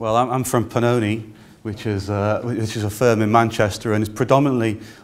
Well, I'm from Pannone, which is a firm in Manchester, and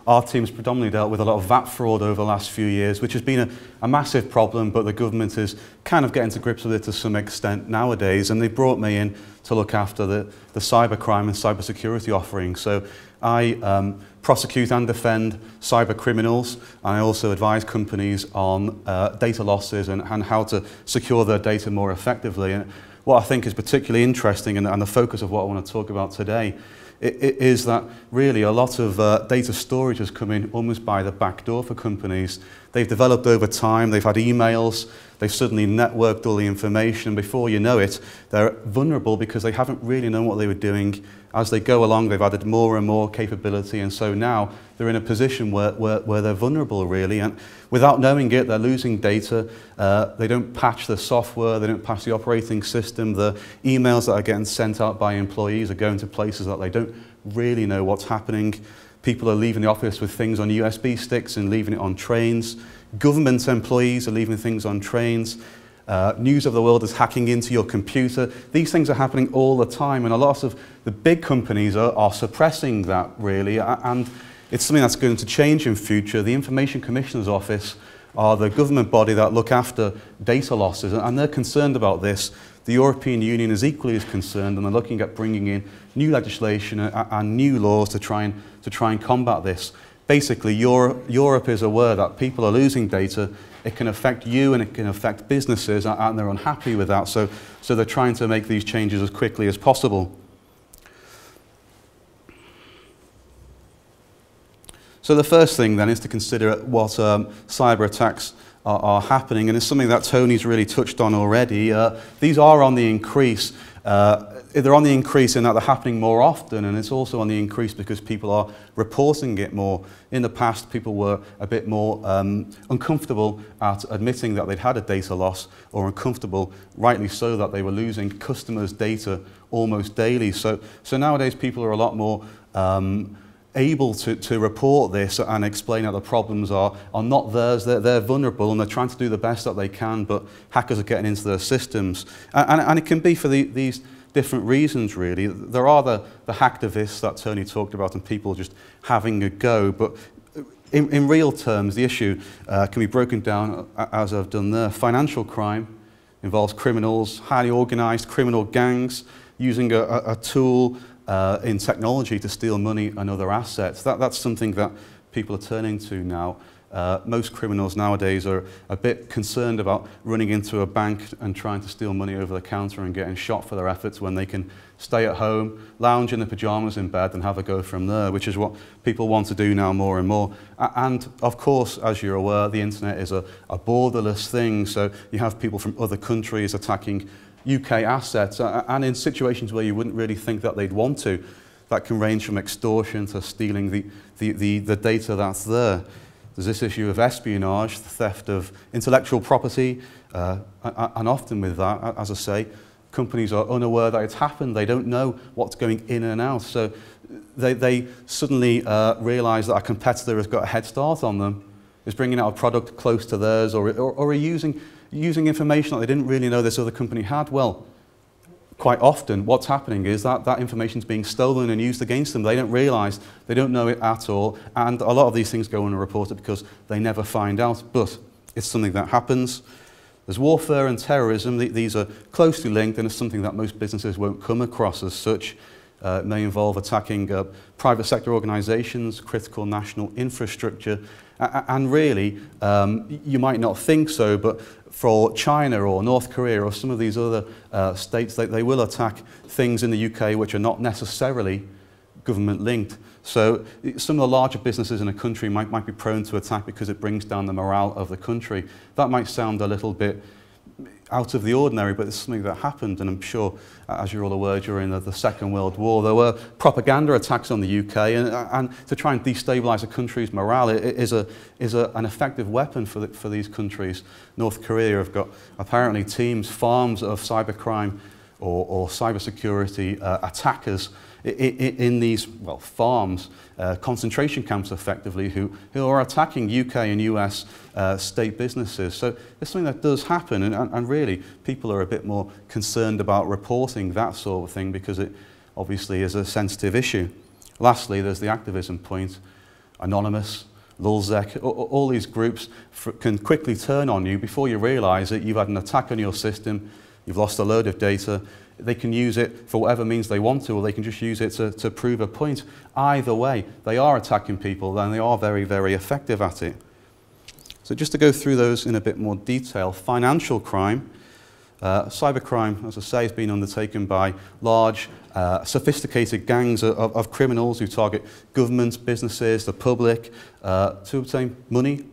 our team's predominantly dealt with a lot of VAT fraud over the last few years, which has been a massive problem, but the government is kind of getting to grips with it to some extent nowadays, and they brought me in to look after the cybercrime and cybersecurity offering. So I prosecute and defend cyber criminals, and I also advise companies on data losses and how to secure their data more effectively. And what I think is particularly interesting, and the focus of what I want to talk about today, is that really a lot of data storage has come in almost by the back door for companies. They've developed over time, they've had emails, they've suddenly networked all the information. Before you know it, they're vulnerable because they haven't really known what they were doing. As they go along, they've added more and more capability, and so now they're in a position where they're vulnerable, really, and without knowing it, they're losing data. They don't patch the software, they don't patch the operating system, the emails that are getting sent out by employees are going to places that they don't really know what's happening. People are leaving the office with things on USB sticks and leaving it on trains. Government employees are leaving things on trains. News of the world is hacking into your computer. These things are happening all the time, and a lot of the big companies are suppressing that, really, and it's something that's going to change in future. The Information Commissioner's Office are the government body that look after data losses, and they're concerned about this. The European Union is equally as concerned, and they're looking at bringing in new legislation and new laws to try and combat this. Basically, Europe is aware that people are losing data. It can affect you and it can affect businesses, and they're unhappy with that, so they're trying to make these changes as quickly as possible. So the first thing then is to consider what cyber attacks are happening, and it's something that Tony's really touched on already. These are on the increase. They're on the increase in that they're happening more often, and it's also on the increase because people are reporting it more. In the past, people were a bit more uncomfortable at admitting that they'd had a data loss, or uncomfortable, rightly so, that they were losing customers' data almost daily. So nowadays, people are a lot more able to report this and explain that the problems are not theirs. They're vulnerable and they're trying to do the best that they can, but hackers are getting into their systems. And it can be for these different reasons, really. There are the hacktivists that Tony talked about and people just having a go, but in real terms, the issue can be broken down as I've done there. Financial crime involves criminals, highly organized criminal gangs using a tool in technology to steal money and other assets. That's something that people are turning to now. Most criminals nowadays are a bit concerned about running into a bank and trying to steal money over the counter and getting shot for their efforts when they can stay at home, lounge in their pajamas in bed and have a go from there, which is what people want to do now more and more. And of course, as you're aware, the internet is a borderless thing, so you have people from other countries attacking UK assets, and in situations where you wouldn't really think that they'd want to. That can range from extortion to stealing the data that's there. There's this issue of espionage, the theft of intellectual property, and often with that, as I say, companies are unaware that it's happened. They don't know what's going in and out. So they suddenly realize that a competitor has got a head start on them, is bringing out a product close to theirs, or are using information that they didn't really know this other company had. Well, quite often what's happening is that information is being stolen and used against them. They don't realize, they don't know it at all, and a lot of these things go unreported because they never find out, but it's something that happens. There's warfare and terrorism. These are closely linked, and it's something that most businesses won't come across as such. It may involve attacking private sector organizations, critical national infrastructure, and really, you might not think so, but for China or North Korea or some of these other states, they will attack things in the UK which are not necessarily government linked. So some of the larger businesses in a country might be prone to attack because it brings down the morale of the country. That might sound a little bit out of the ordinary, but it's something that happened, and I'm sure, as you're all aware, during the Second World War, there were propaganda attacks on the UK, and to try and destabilise a country's morale is an effective weapon for these countries. North Korea have got apparently teams, farms of cybercrime or cybersecurity attackers in these, well, farms, concentration camps effectively, who are attacking UK and US state businesses. So it's something that does happen, and really people are a bit more concerned about reporting that sort of thing because it obviously is a sensitive issue. Lastly, there's the activism point. Anonymous, Lulzec, all these groups can quickly turn on you before you realise it. You've had an attack on your system, you've lost a load of data. They can use it for whatever means they want to, or they can just use it to prove a point. Either way, they are attacking people, and they are very, very effective at it. So just to go through those in a bit more detail, financial crime. Cybercrime, as I say, has been undertaken by large, sophisticated gangs of criminals who target governments, businesses, the public, to obtain money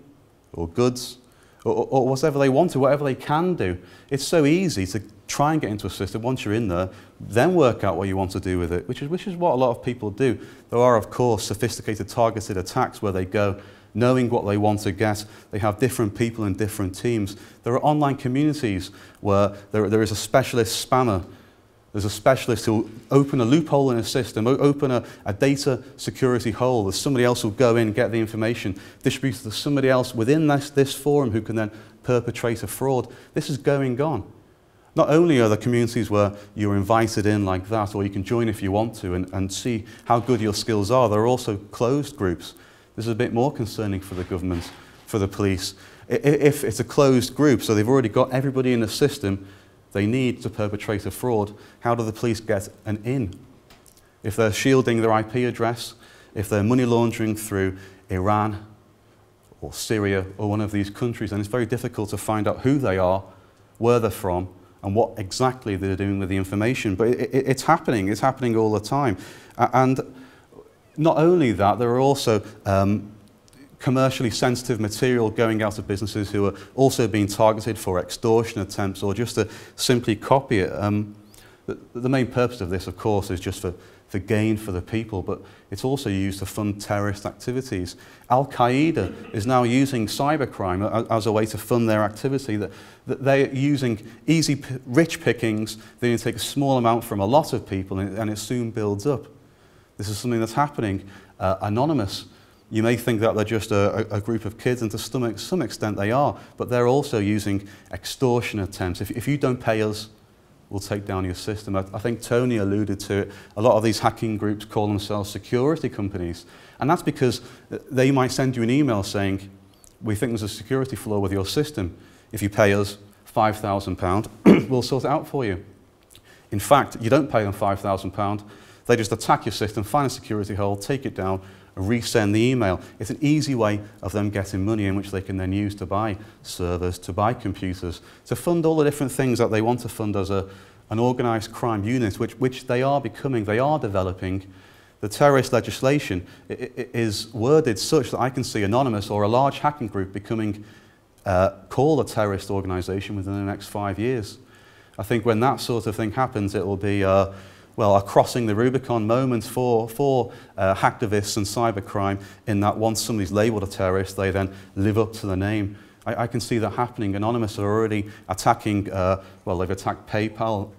or goods or whatever they want to, whatever they can do. It's so easy to try and get into a system once you're in there, then work out what you want to do with it, which is what a lot of people do. There are, of course, sophisticated targeted attacks where they go knowing what they want to get. They have different people in different teams. There are online communities where there is a specialist spammer. There's a specialist who'll open a loophole in a system, open a data security hole. There's somebody else who'll go in, get the information, distribute it to somebody else within this forum who can then perpetrate a fraud. This is going on. Not only are there communities where you're invited in like that, or you can join if you want to and see how good your skills are, there are also closed groups. This is a bit more concerning for the government, for the police. If it's a closed group, so they've already got everybody in the system they need to perpetrate a fraud, how do the police get an in? If they're shielding their IP address, if they're money laundering through Iran or Syria or one of these countries, then it's very difficult to find out who they are, where they're from, and what exactly they're doing with the information. But it's happening all the time. And not only that, there are also commercially sensitive material going out of businesses who are also being targeted for extortion attempts or just to simply copy it. The main purpose of this, of course, is just for gain for the people, but it's also used to fund terrorist activities. Al-Qaeda is now using cybercrime as a way to fund their activity. That they're using easy, rich pickings. They take a small amount from a lot of people, and it soon builds up. This is something that's happening. Anonymous. You may think that they're just a group of kids, and to some extent they are, but they're also using extortion attempts. If you don't pay us, we'll take down your system. I think Tony alluded to it. A lot of these hacking groups call themselves security companies, and that's because they might send you an email saying, we think there's a security flaw with your system. If you pay us £5,000, we'll sort it out for you. In fact, you don't pay them £5,000. They just attack your system, find a security hole, take it down, and resend the email. It's an easy way of them getting money in which they can then use to buy servers, to buy computers, to fund all the different things that they want to fund as an organised crime unit, which they are becoming, they are developing. The terrorist legislation is worded such that I can see Anonymous or a large hacking group becoming called a terrorist organisation within the next 5 years. I think when that sort of thing happens, it will be well, a crossing the Rubicon moment for hacktivists and cybercrime, in that once somebody's labelled a terrorist, they then live up to the name. I can see that happening. Anonymous are already attacking, well, they've attacked PayPal,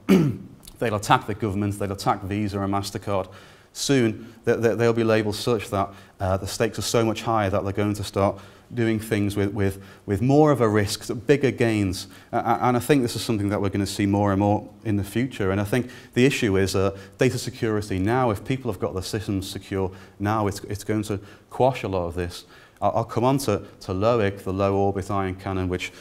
they'll attack the government, they'll attack Visa and MasterCard. Soon, they'll be labelled such that the stakes are so much higher that they're going to start doing things with more of a risk, bigger gains. And I think this is something that we're going to see more and more in the future. And I think the issue is data security now. If people have got their systems secure now, it's going to quash a lot of this. I'll come on to LOIC, the low orbit ion cannon, which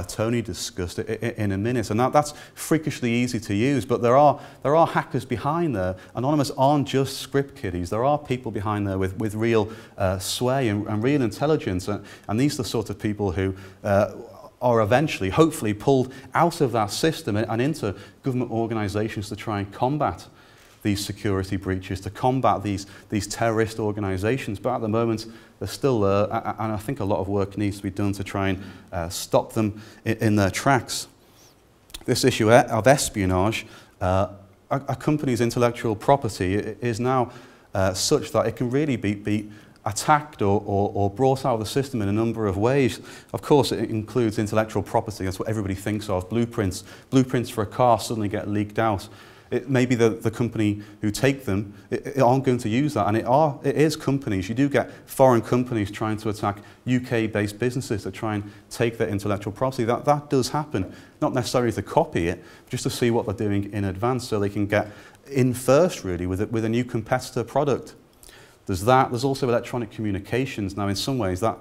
Tony discussed in a minute. And that's freakishly easy to use, but there are hackers behind there. Anonymous aren't just script kiddies. There are people behind there with real sway and real intelligence. And these are the sort of people who are eventually, hopefully, pulled out of that system and into government organisations to try and combat these security breaches, to combat these terrorist organisations. But at the moment, they're still there, and I think a lot of work needs to be done to try and stop them in their tracks. This issue of espionage, a company's intellectual property is now such that it can really be attacked or brought out of the system in a number of ways. Of course, it includes intellectual property. That's what everybody thinks of. Blueprints. Blueprints for a car suddenly get leaked out. It may be the company who take them aren't going to use that, and it is companies. You do get foreign companies trying to attack UK-based businesses that try and take their intellectual property. That does happen, not necessarily to copy it, but just to see what they're doing in advance so they can get in first, really, with a new competitor product. There's that. There's also electronic communications. Now, in some ways, that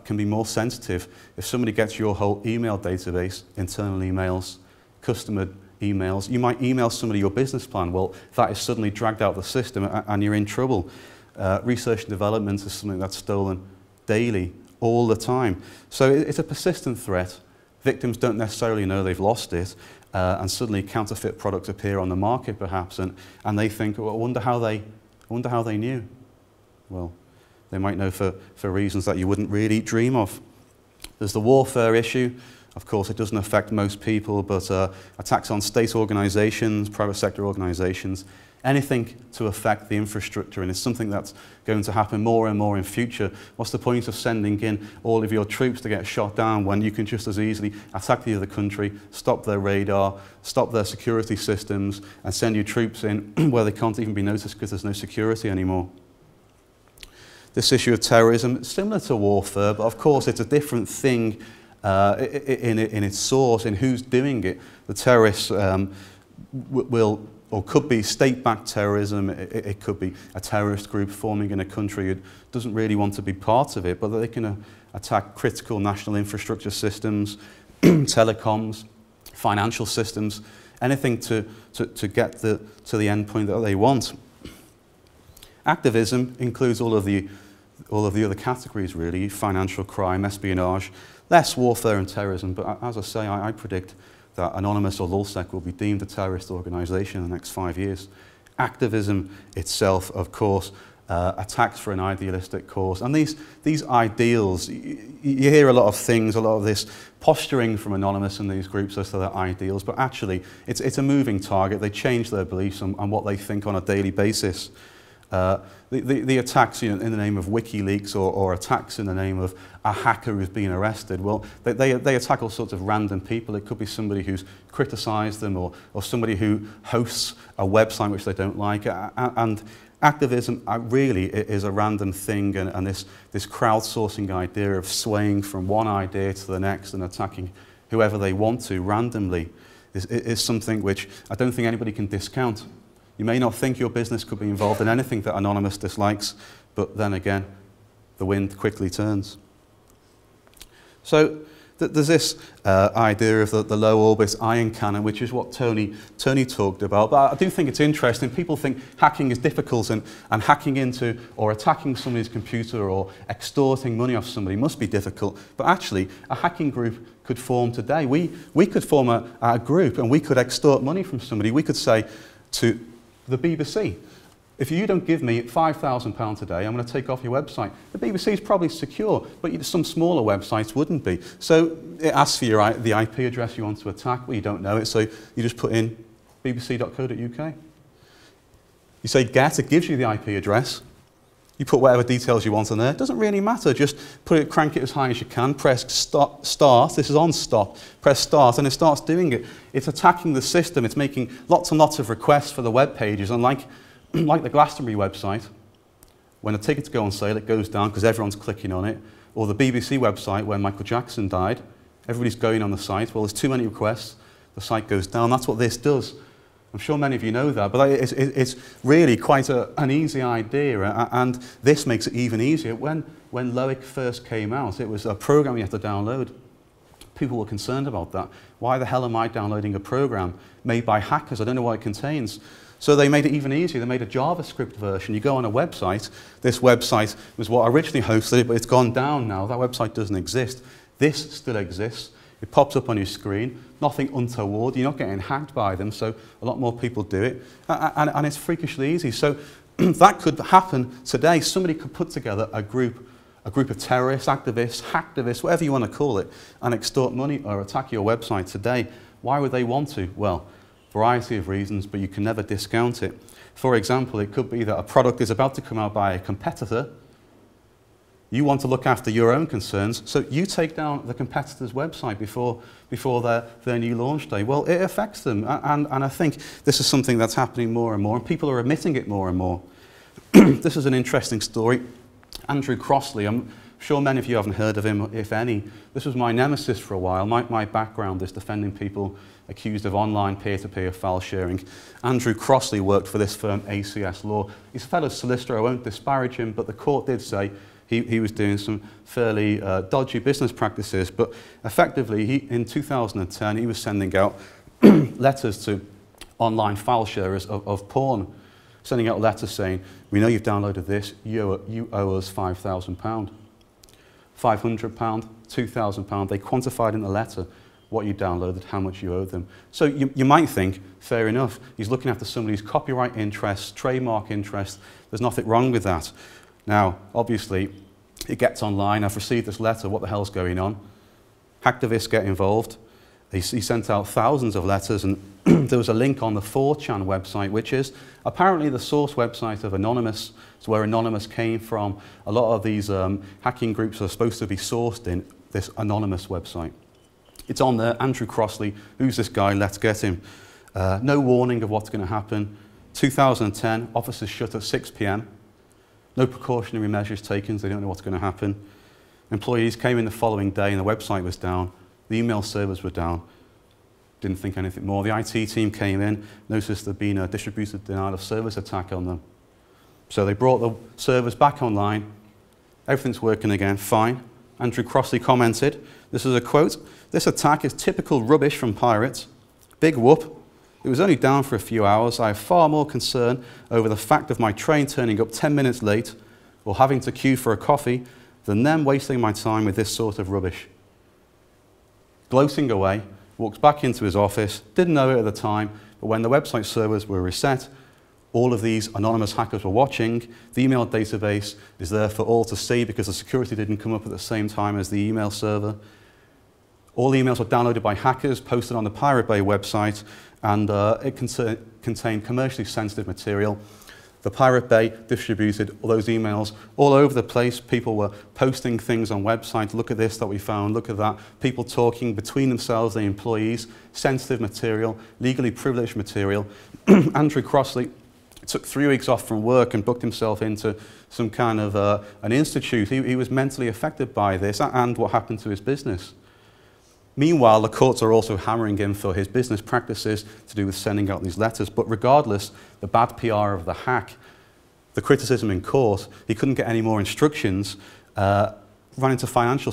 can be more sensitive. If somebody gets your whole email database, internal emails, customer emails, you might email somebody your business plan. Well, that is suddenly dragged out of the system and you're in trouble. Research and development is something that's stolen daily, all the time. So it's a persistent threat. Victims don't necessarily know they've lost it, and suddenly counterfeit products appear on the market, perhaps, and they think, well, I wonder how they knew. Well, they might know for reasons that you wouldn't really dream of. There's the warfare issue. Of course, it doesn't affect most people, but attacks on state organizations, private sector organizations, anything to affect the infrastructure, and it's something that's going to happen more and more in future. What's the point of sending in all of your troops to get shot down when you can just as easily attack the other country, stop their radar, stop their security systems, and send your troops in where they can't even be noticed because there's no security anymore? This issue of terrorism, similar to warfare, but of course it's a different thing in its source, in who's doing it. The terrorists will or could be state-backed terrorism. It could be a terrorist group forming in a country who doesn't really want to be part of it, but they can attack critical national infrastructure systems, telecoms, financial systems, anything to get to the end point that they want. Activism includes all of the other categories, really: financial crime, espionage, less warfare and terrorism. But as I say, I predict that Anonymous or Lulzsec will be deemed a terrorist organisation in the next 5 years. Activism itself, of course, attacks for an idealistic cause. And these ideals, you hear a lot of things, a lot of this posturing from Anonymous and these groups as to their ideals, but actually it's a moving target. They change their beliefs on what they think on a daily basis. The attacks, in the name of WikiLeaks or attacks in the name of a hacker who's been arrested, well, they attack all sorts of random people. It could be somebody who's criticised them or somebody who hosts a website which they don't like. And activism really is a random thing, and this crowdsourcing idea of swaying from one idea to the next and attacking whoever they want to randomly is something which I don't think anybody can discount. You may not think your business could be involved in anything that Anonymous dislikes, but then again, the wind quickly turns. So there's this idea of the low orbit ion cannon, which is what Tony talked about. But I do think it's interesting. People think hacking is difficult, and hacking into or attacking somebody's computer or extorting money off somebody must be difficult. But actually, a hacking group could form today. We could form a group, and we could extort money from somebody. We could say to the BBC, if you don't give me £5,000 a day, I'm going to take off your website. The BBC is probably secure, but some smaller websites wouldn't be. So it asks for the IP address you want to attack. Well, you don't know it, so you just put in bbc.co.uk. You say get, it gives you the IP address. You put whatever details you want in there. It doesn't really matter. Just crank it as high as you can. Press start. This is on stop. Press start, and it starts doing it. It's attacking the system. It's making lots and lots of requests for the web pages. And like the Glastonbury website, when a tickets go on sale, it goes down because everyone's clicking on it. Or the BBC website, where Michael Jackson died, everybody's going on the site. Well, there's too many requests. The site goes down. That's what this does. I'm sure many of you know that, but it's really quite an easy idea, and this makes it even easier. When Loic first came out, it was a program you had to download. People were concerned about that. Why the hell am I downloading a program made by hackers? I don't know what it contains. So they made it even easier. They made a JavaScript version. You go on a website. This website was what originally hosted it, but it's gone down now. That website doesn't exist. This still exists. It pops up on your screen, nothing untoward, you're not getting hacked by them, so a lot more people do it, and it's freakishly easy. So that could happen today. Somebody could put together a group of terrorists, activists, hacktivists, whatever you want to call it, and extort money or attack your website today. Why would they want to? Well, variety of reasons, but you can never discount it. For example, it could be that a product is about to come out by a competitor, You want to look after your own concerns, so you take down the competitor's website before their new launch day. Well, it affects them, and I think this is something that's happening more and more, and people are admitting it more and more. This is an interesting story. Andrew Crossley, I'm sure many of you haven't heard of him, if any. This was my nemesis for a while. My background is defending people accused of online peer-to-peer file sharing. Andrew Crossley worked for this firm, ACS Law. He's a fellow solicitor, I won't disparage him, but the court did say he was doing some fairly dodgy business practices, but effectively, in 2010, he was sending out letters to online file sharers of porn, sending out letters saying, we know you've downloaded this, you owe us £5,000. £500, £2,000, they quantified in the letter what you downloaded, how much you owed them. So you might think, fair enough, he's looking after somebody's copyright interests, trademark interests, there's nothing wrong with that. Now, obviously, it gets online. I've received this letter. What the hell's going on? Hacktivists get involved. He sent out thousands of letters, and there was a link on the 4chan website, which is apparently the source website of Anonymous. It's where Anonymous came from. A lot of these hacking groups are supposed to be sourced in this Anonymous website. It's on there. Andrew Crossley. Who's this guy? Let's get him. No warning of what's going to happen. 2010, offices shut at 6 p.m. No precautionary measures taken, so they don't know what's going to happen. Employees came in the following day and the website was down. The email servers were down. Didn't think anything more. The IT team came in, noticed there'd been a distributed denial of service attack on them. So they brought the servers back online. Everything's working again, fine. Andrew Crossley commented, this is a quote, "This attack is typical rubbish from pirates. Big whoop. It was only down for a few hours. I have far more concern over the fact of my train turning up 10 minutes late or having to queue for a coffee than them wasting my time with this sort of rubbish." Gloating away, walks back into his office, didn't know it at the time, but when the website servers were reset, all of these anonymous hackers were watching. The email database is there for all to see because the security didn't come up at the same time as the email server. All the emails were downloaded by hackers, posted on the Pirate Bay website, and it contained commercially sensitive material. The Pirate Bay distributed all those emails all over the place. People were posting things on websites. Look at this that we found, look at that. People talking between themselves, the employees, sensitive material, legally privileged material. Andrew Crossley took 3 weeks off from work and booked himself into some kind of an institute. He was mentally affected by this and what happened to his business. Meanwhile, the courts are also hammering him for his business practices to do with sending out these letters. But regardless, the bad PR of the hack, the criticism in court, he couldn't get any more instructions, ran into financial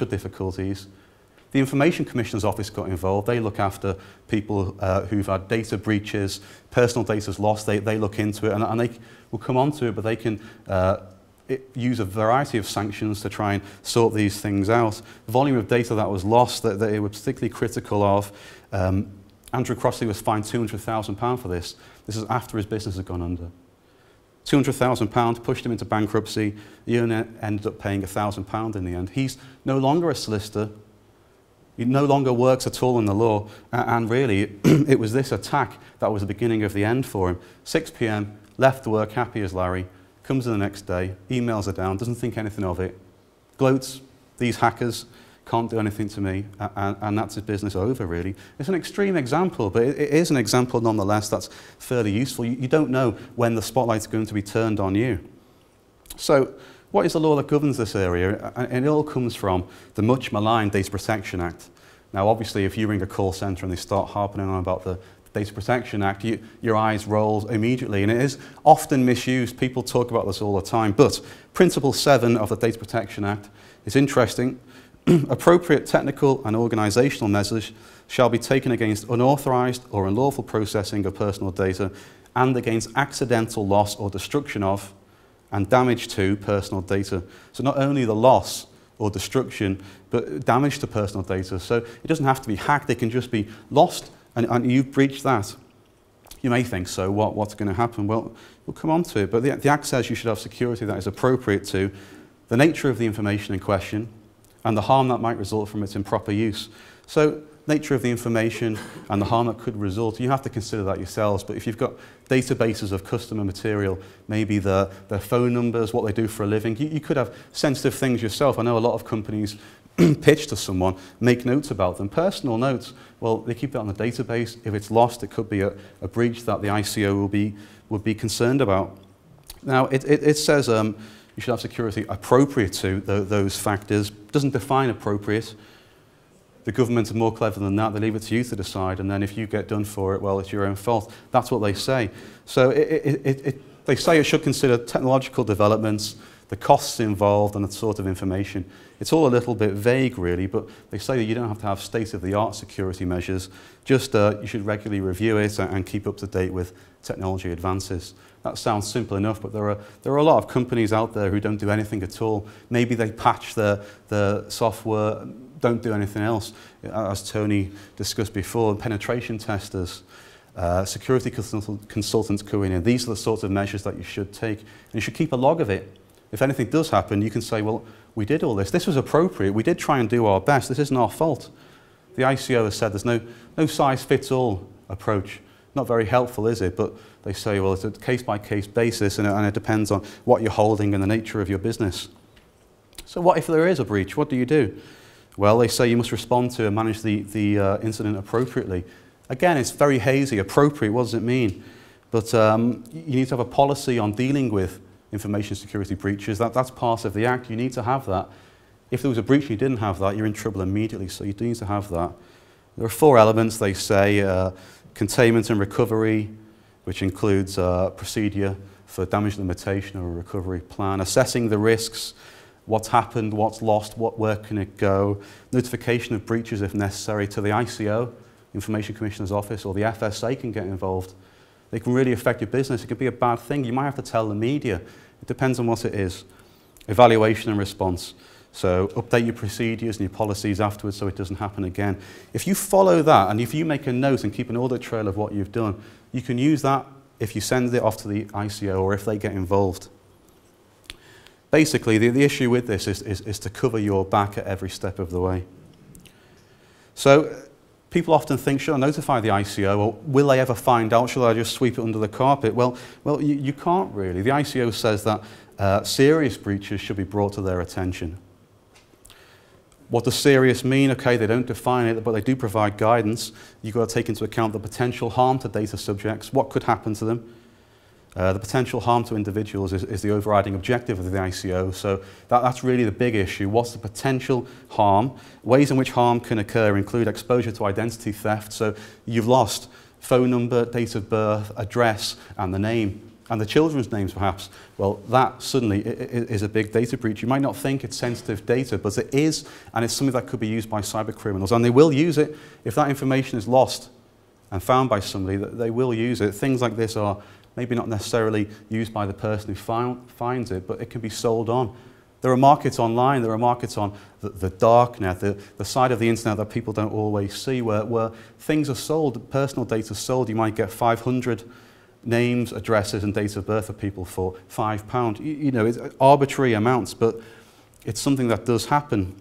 difficulties. The Information Commissioner's Office got involved. They look after people who've had data breaches, personal data's lost. They look into it, and they will come onto it, but they can use a variety of sanctions to try and sort these things out. The volume of data that was lost that they were particularly critical of. Andrew Crossley was fined £200,000 for this. This is after his business had gone under. £200,000 pushed him into bankruptcy. He only ended up paying £1,000 in the end. He's no longer a solicitor. He no longer works at all in the law. And really, it was this attack that was the beginning of the end for him. 6 p.m, left work happy as Larry. Comes in the next day, emails are down, doesn't think anything of it, gloats, these hackers can't do anything to me, and that's his business over, really. It's an extreme example, but it is an example nonetheless that's fairly useful. You don't know when the spotlight's going to be turned on you. So, what is the law that governs this area? And it all comes from the much maligned Data Protection Act. Now, obviously, if you ring a call centre and they start harping on about the Data Protection Act, your eyes roll immediately, and it is often misused. People talk about this all the time, but Principle 7 of the Data Protection Act is interesting. Appropriate technical and organisational measures shall be taken against unauthorised or unlawful processing of personal data and against accidental loss or destruction of and damage to personal data. So not only the loss or destruction, but damage to personal data. So it doesn't have to be hacked, it can just be lost, and you've breached that. You may think, so what's going to happen? Well, we'll come on to it, but the Act says you should have security that is appropriate to the nature of the information in question and the harm that might result from its improper use. So nature of the information and the harm that could result, you have to consider that yourselves. But if you've got databases of customer material, maybe their phone numbers, what they do for a living, you could have sensitive things yourself. I know a lot of companies pitch to someone, make notes about them, personal notes. Well, they keep that on the database. If it's lost, it could be a breach that the ICO would be concerned about. Now, it says you should have security appropriate to those factors. It doesn't define appropriate. The government are more clever than that. They leave it to you to decide, and then if you get done for it, well, it's your own fault. That's what they say. So they say it should consider technological developments, the costs involved, and the sort of information. It's all a little bit vague, really, but they say that you don't have to have state-of-the-art security measures. Just you should regularly review it and keep up to date with technology advances. That sounds simple enough, but there are a lot of companies out there who don't do anything at all. Maybe they patch their software, don't do anything else. As Tony discussed before, penetration testers, security consultants going in. These are the sorts of measures that you should take. And you should keep a log of it. If anything does happen, you can say, well, we did all this. This was appropriate. We did try and do our best. This isn't our fault. The ICO has said there's no size-fits-all approach. Not very helpful, is it? But they say, well, it's a case-by-case basis, and it depends on what you're holding and the nature of your business. So what if there is a breach? What do you do? Well, they say you must respond to and manage the incident appropriately. Again, it's very hazy. Appropriate, what does it mean? But you need to have a policy on dealing with information security breaches. That's part of the Act. You need to have that. If there was a breach and you didn't have that, you're in trouble immediately, so you do need to have that. There are 4 elements, they say. Containment and recovery, which includes procedure for damage limitation or a recovery plan. Assessing the risks. What's happened, what's lost, where can it go? Notification of breaches if necessary to the ICO, Information Commissioner's Office, or the FSA can get involved. They can really affect your business. It could be a bad thing. You might have to tell the media. It depends on what it is. Evaluation and response. So update your procedures and your policies afterwards so it doesn't happen again. If you follow that and if you make a note and keep an audit trail of what you've done, you can use that if you send it off to the ICO or if they get involved. Basically, the issue with this is to cover your back at every step of the way. So people often think, should I notify the ICO, or will they ever find out? Shall I just sweep it under the carpet? Well, you can't really. The ICO says that serious breaches should be brought to their attention. What does serious mean? Okay, they don't define it, but they do provide guidance. You've got to take into account the potential harm to data subjects, what could happen to them. The potential harm to individuals is the overriding objective of the ICO, so that's really the big issue. What's the potential harm? Ways in which harm can occur include exposure to identity theft, so you've lost phone number, date of birth, address, and the name, and the children's names perhaps. Well, that suddenly is a big data breach. You might not think it's sensitive data, but it is, and it's something that could be used by cyber criminals, and they will use it. If that information is lost and found by somebody, they will use it. Things like this are maybe not necessarily used by the person who finds it, but it can be sold on. There are markets online, there are markets on the dark net, the side of the internet that people don't always see, where things are sold, personal data is sold. You might get 500 names, addresses, and dates of birth of people for £5. You know, it's arbitrary amounts, but it's something that does happen.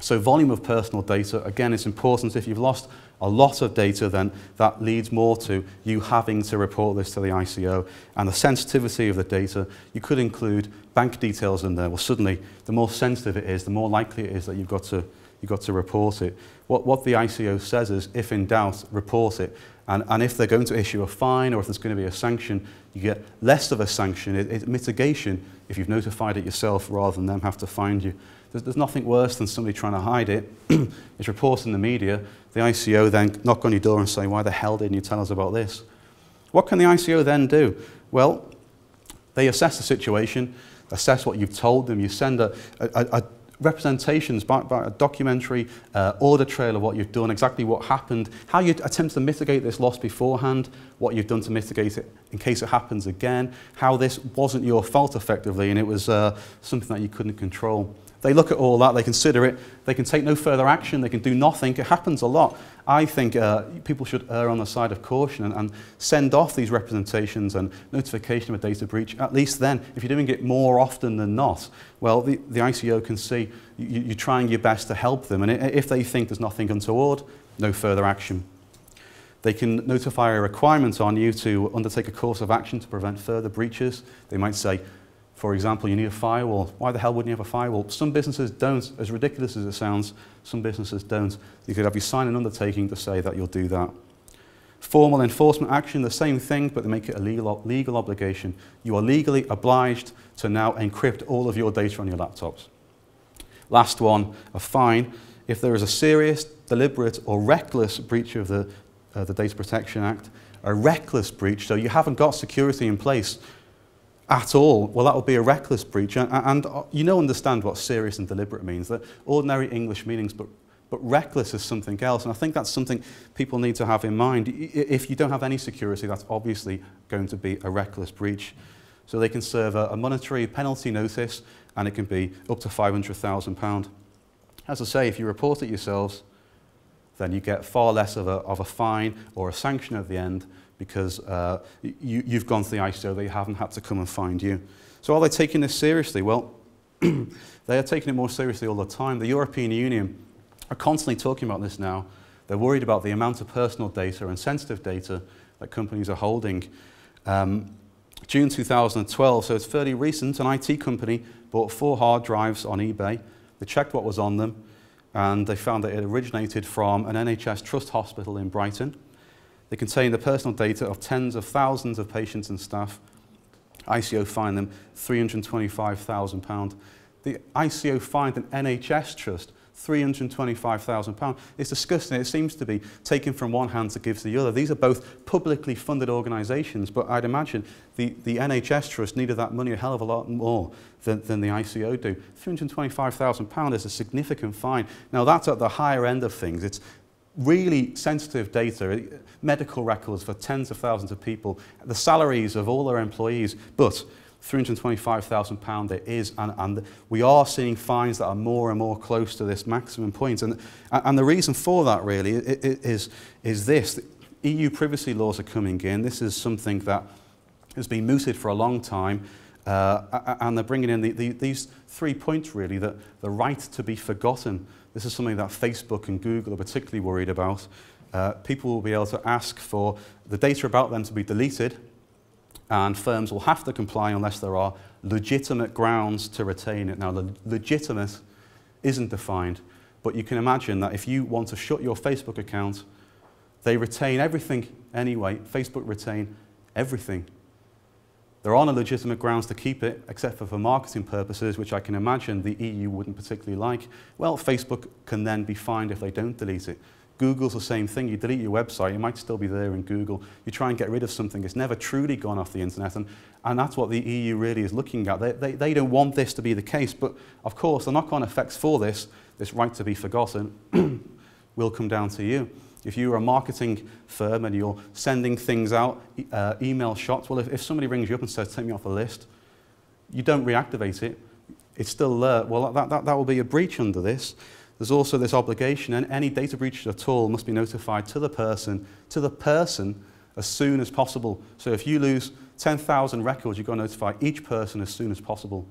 So volume of personal data, again, it's important. If you've lost a lot of data, then that leads more to you having to report this to the ICO. And the sensitivity of the data, you could include bank details in there. Well, suddenly, the more sensitive it is, the more likely it is that you've got to report it. What the ICO says is, if in doubt, report it. And if they're going to issue a fine or if there's going to be a sanction, you get less of a sanction. It's mitigation if you've notified it yourself rather than them have to find you. There's nothing worse than somebody trying to hide it. It's reported in the media. The ICO then knock on your door and say, why the hell didn't you tell us about this? What can the ICO then do? Well, they assess the situation, assess what you've told them. You send a representations by a documentary audit trail of what you've done, exactly what happened, how you attempt to mitigate this loss beforehand, what you've done to mitigate it in case it happens again, how this wasn't your fault effectively and it was something that you couldn't control. They look at all that, they consider it, they can take no further action, they can do nothing. It happens a lot. I think people should err on the side of caution and send off these representations and notification of a data breach. At least then, if you're doing it more often than not, well, the ICO can see you're trying your best to help them. And if they think there's nothing untoward, no further action. They can notify a requirement on you to undertake a course of action to prevent further breaches. They might say, for example, you need a firewall. Why the hell wouldn't you have a firewall? Some businesses don't. As ridiculous as it sounds, some businesses don't. You could have you sign an undertaking to say that you'll do that. Formal enforcement action, the same thing, but they make it a legal obligation. You are legally obliged to now encrypt all of your data on your laptops. Last one, a fine. If there is a serious, deliberate, or reckless breach of the Data Protection Act, a reckless breach, so you haven't got security in place at all, well, that will be a reckless breach. And you know, understand what serious and deliberate means. That ordinary English meanings, but reckless is something else. And I think that's something people need to have in mind. If you don't have any security, that's obviously going to be a reckless breach. So they can serve a monetary penalty notice, and it can be up to £500,000. As I say, if you report it yourselves, then you get far less of a fine or a sanction at the end, because you've gone to the ICO, they haven't had to come and find you. So are they taking this seriously? Well, they are taking it more seriously all the time. The European Union are constantly talking about this now. They're worried about the amount of personal data and sensitive data that companies are holding. June 2012, so it's fairly recent, an IT company bought 4 hard drives on eBay. They checked what was on them, and they found that it originated from an NHS trust hospital in Brighton. They contained the personal data of tens of thousands of patients and staff. ICO fined them £325,000. The ICO fined an NHS trust £325,000. It's disgusting. It seems to be taken from one hand to give to the other. These are both publicly funded organisations, but I'd imagine the NHS trust needed that money a hell of a lot more than the ICO do. £325,000 is a significant fine. Now, that's at the higher end of things. It's really sensitive data, medical records for tens of thousands of people, the salaries of all their employees, but £325,000 it is, and we are seeing fines that are more and more close to this maximum point. And the reason for that really is this. The EU privacy laws are coming in. This is something that has been mooted for a long time, and they're bringing in these 3 points really, that the right to be forgotten. This is something that Facebook and Google are particularly worried about. People will be able to ask for the data about them to be deleted, and firms will have to comply unless there are legitimate grounds to retain it. Now, legitimate isn't defined, but you can imagine that if you want to shut your Facebook account, they retain everything anyway. Facebook retain everything. There are no legitimate grounds to keep it, except for marketing purposes, which I can imagine the EU wouldn't particularly like. Well, Facebook can then be fined if they don't delete it. Google's the same thing. You delete your website, it might still be there in Google. You try and get rid of something, it's never truly gone off the internet, and that's what the EU really is looking at. They don't want this to be the case, but of course the knock-on effects for this right to be forgotten, will come down to you. If you're a marketing firm and you're sending things out, email shots, well, if somebody rings you up and says, take me off the list, you don't reactivate it, it's still there. Well, that will be a breach under this. There's also this obligation, and any data breach at all must be notified to the person as soon as possible. So if you lose 10,000 records, you've got to notify each person as soon as possible.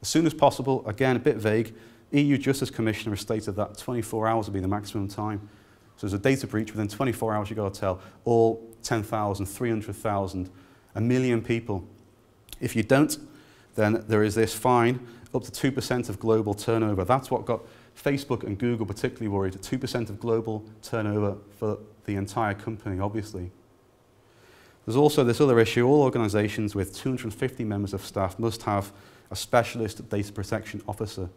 As soon as possible, again, a bit vague. EU Justice Commissioner has stated that 24 hours will be the maximum time. So there's a data breach, within 24 hours you've got to tell all 10,000, 300,000, 1 million people. If you don't, then there is this fine, up to 2% of global turnover. That's what got Facebook and Google particularly worried, 2% of global turnover for the entire company, obviously. There's also this other issue. All organisations with 250 members of staff must have a specialist data protection officer.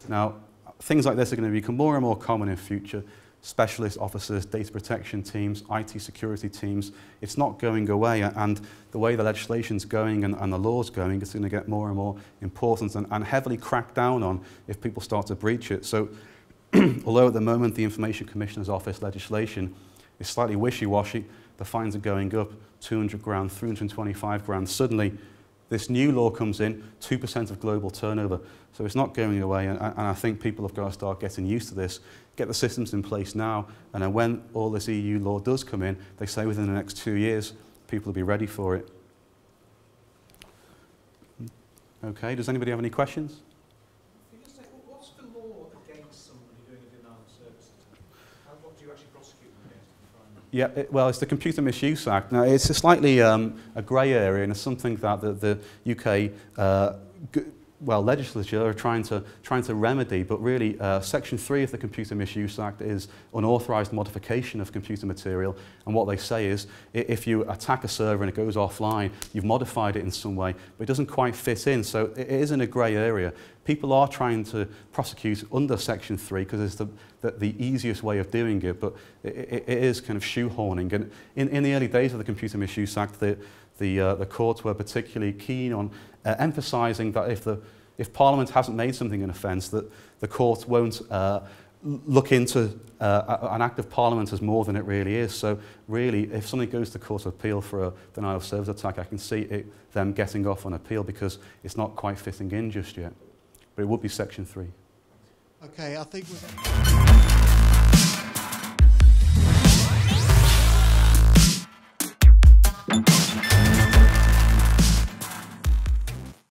Now, things like this are going to become more and more common in future. Specialist officers, data protection teams, IT security teams. It's not going away, and the way the legislation's going and the law's going, it's going to get more and more important and heavily cracked down on if people start to breach it. So although at the moment the Information Commissioner's Office legislation is slightly wishy-washy, the fines are going up, 200 grand, 325 grand. Suddenly this new law comes in, 2% of global turnover. So it's not going away, and I think people have got to start getting used to this, get the systems in place now, and then when all this EU law does come in, they say within the next 2 years, people will be ready for it. Okay, does anybody have any questions? Can you just say, what's the law against somebody doing a denial of service? What do you actually Yeah, well, it's the Computer Misuse Act. Now, it's a slightly a grey area, and it's something that the UK legislature are trying to remedy. But really, Section 3 of the Computer Misuse Act is unauthorised modification of computer material. And what they say is, if you attack a server and it goes offline, you've modified it in some way, but it doesn't quite fit in. So it is in a grey area. People are trying to prosecute under Section 3 because it's the easiest way of doing it, but it is kind of shoehorning. And in the early days of the Computer Misuse Act, the courts were particularly keen on emphasising that if Parliament hasn't made something an offence, that the courts won't look into an act of Parliament as more than it really is. So really, if something goes to Court of Appeal for a denial of service attack, I can see them getting off on appeal because it's not quite fitting in just yet. But it would be Section 3. Okay, I think we're